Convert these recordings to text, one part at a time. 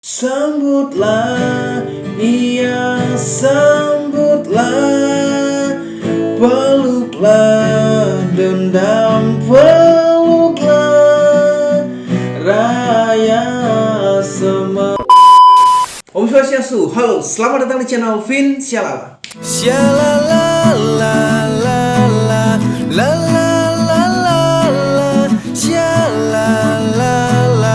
Sambutlah, iya sambutlah, peluklah dendam, peluklah raya semua. Om Swastiastu, halo, selamat datang di channel Vin Sialala. Sialala la la la la la la la la sialala la la.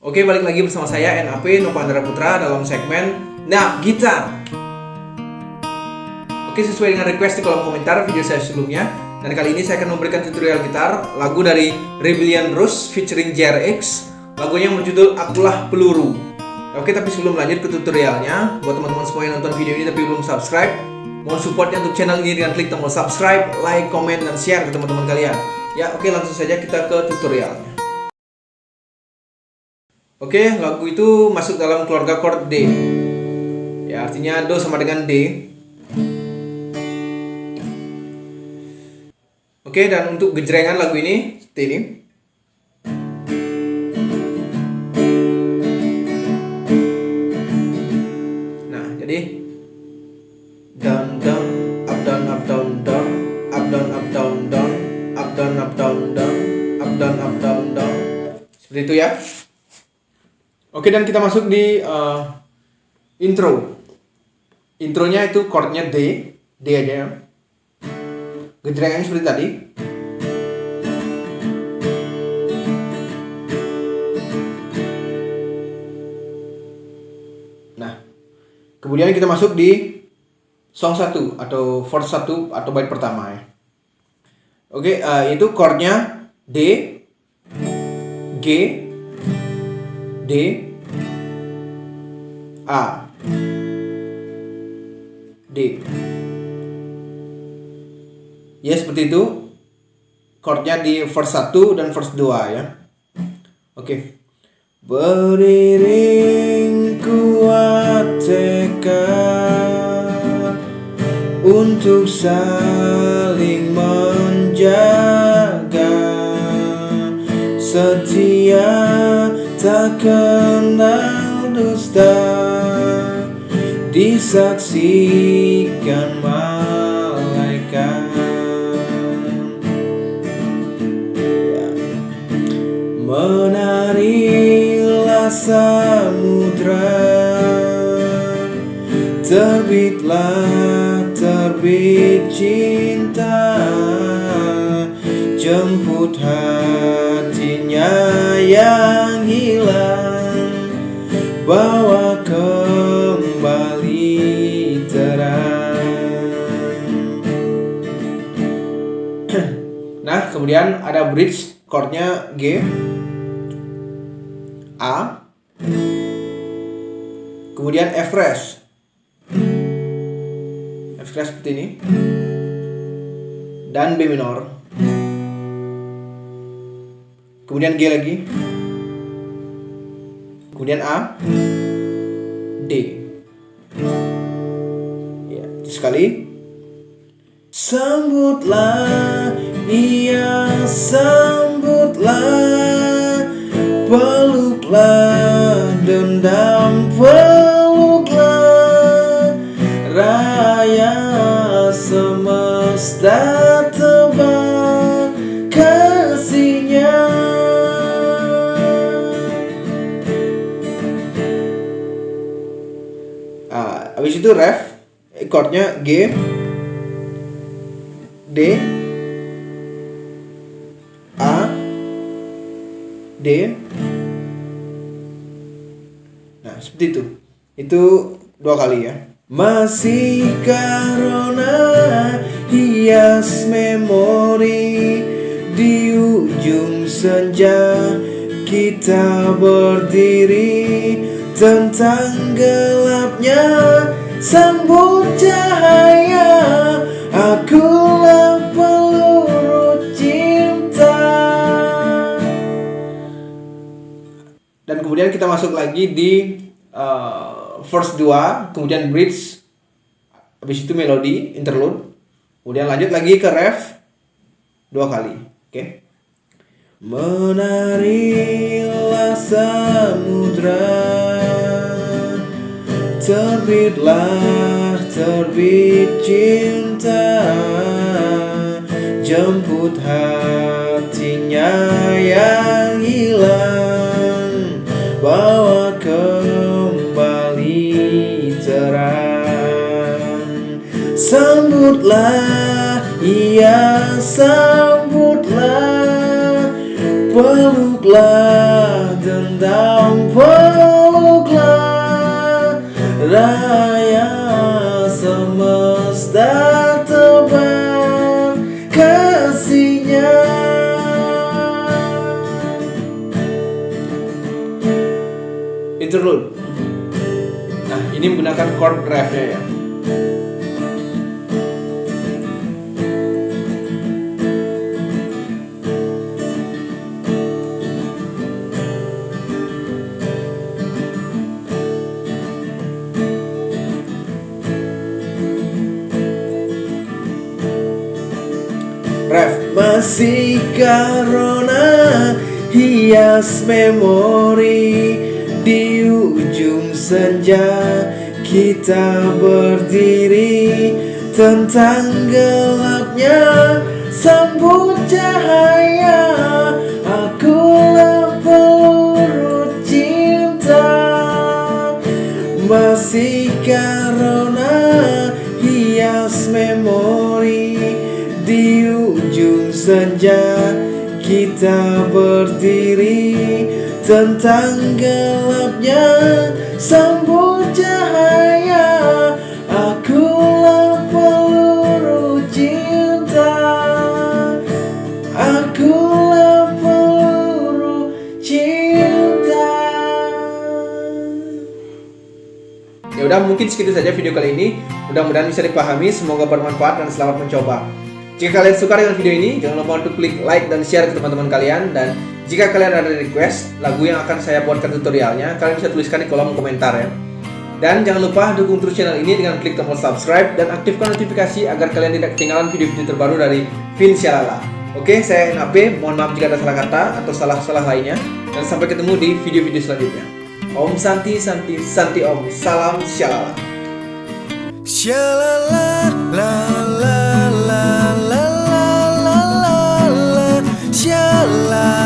Oke, balik lagi bersama saya NAP Nova Andra Putra dalam segmen Nah Gitar. Oke, sesuai dengan request di kolom komentar video saya sebelumnya, dan kali ini saya akan memberikan tutorial gitar lagu dari Rebellion Rose featuring JRX. Lagunya berjudul Akulah Peluru. Oke, tapi sebelum lanjut ke tutorialnya, buat teman-teman semua yang nonton video ini tapi belum subscribe, mohon supportnya untuk channel ini dengan klik tombol subscribe, like, komen, dan share ke teman-teman kalian. Ya, oke, langsung saja kita ke tutorialnya. Oke, lagu itu masuk dalam keluarga chord D. Ya, artinya Do sama dengan D. Oke, dan untuk gejrengan lagu ini seperti ini. Nah, jadi down down up down up down down up down up down down up down up down down up down up down down. Seperti itu ya. Oke, dan kita masuk di intro. Intronya itu chordnya D aja ya. Gejrengannya seperti tadi. Nah, kemudian kita masuk di song 1 atau verse 1 atau bait pertama ya. Oke, itu chordnya D, G, D, A, D. Ya, seperti itu chordnya di verse 1 dan verse 2 ya. Oke. Beriring kuat tekad untuk saling menjaga, setia tak kenal dusta, disaksikan malaikat. Menarilah samudra, terbitlah terbit cinta, jemput hatinya yang hilang, bawa kembali terang. Nah, kemudian ada bridge chordnya G, A, kemudian F crash seperti ini, dan B minor, kemudian G lagi, kemudian A, D. Ya, itu sekali. Sambutlah, iya sambutlah, peluklah dendam, peluklah raya semesta tebak kasihnya. Habis itu ref, chordnya G, D, A, D. Nah, seperti itu. Itu 2 kali ya. Masih karona hias memori, di ujung senja kita berdiri, tentang gelapnya sambut cahaya, akulah peluru cinta. Dan kemudian kita masuk lagi di verse 2, kemudian bridge, habis itu melodi, interlude, kemudian lanjut lagi ke ref 2 kali. Oke. Menarilah samudra, terbitlah terbit cinta, jemput hatinya yang hilang, bawa kembali terang. Sambutlah, iya sambutlah, peluklah, genggam peluklah, raya semesta tebar kasihnya. Interlude. Nah, ini menggunakan chord ref-nya ya. Ref. Masihkah rona hias memori, di ujung senja kita berdiri, tentang gelapnya sambut cahaya, akulah peluru cinta. Masihkah rona hias memori, di ujung senja kita berdiri, tentang gelapnya sambut cahaya, akulah peluru cinta, akulah peluru cinta. Ya udah, mungkin segitu saja video kali ini. Mudah-mudahan bisa dipahami, semoga bermanfaat dan selamat mencoba. Jika kalian suka dengan video ini, jangan lupa untuk klik like dan share ke teman-teman kalian. Dan jika kalian ada request lagu yang akan saya buatkan tutorialnya, kalian bisa tuliskan di kolom komentar ya. Dan jangan lupa dukung terus channel ini dengan klik tombol subscribe dan aktifkan notifikasi agar kalian tidak ketinggalan video-video terbaru dari Vinshalala. Oke, saya NAP, mohon maaf jika ada salah kata atau salah-salah lainnya. Dan sampai ketemu di video-video selanjutnya. Om Santi Santi Santi Om, salam Shalala. Shalala la la la la la la la la, shalala.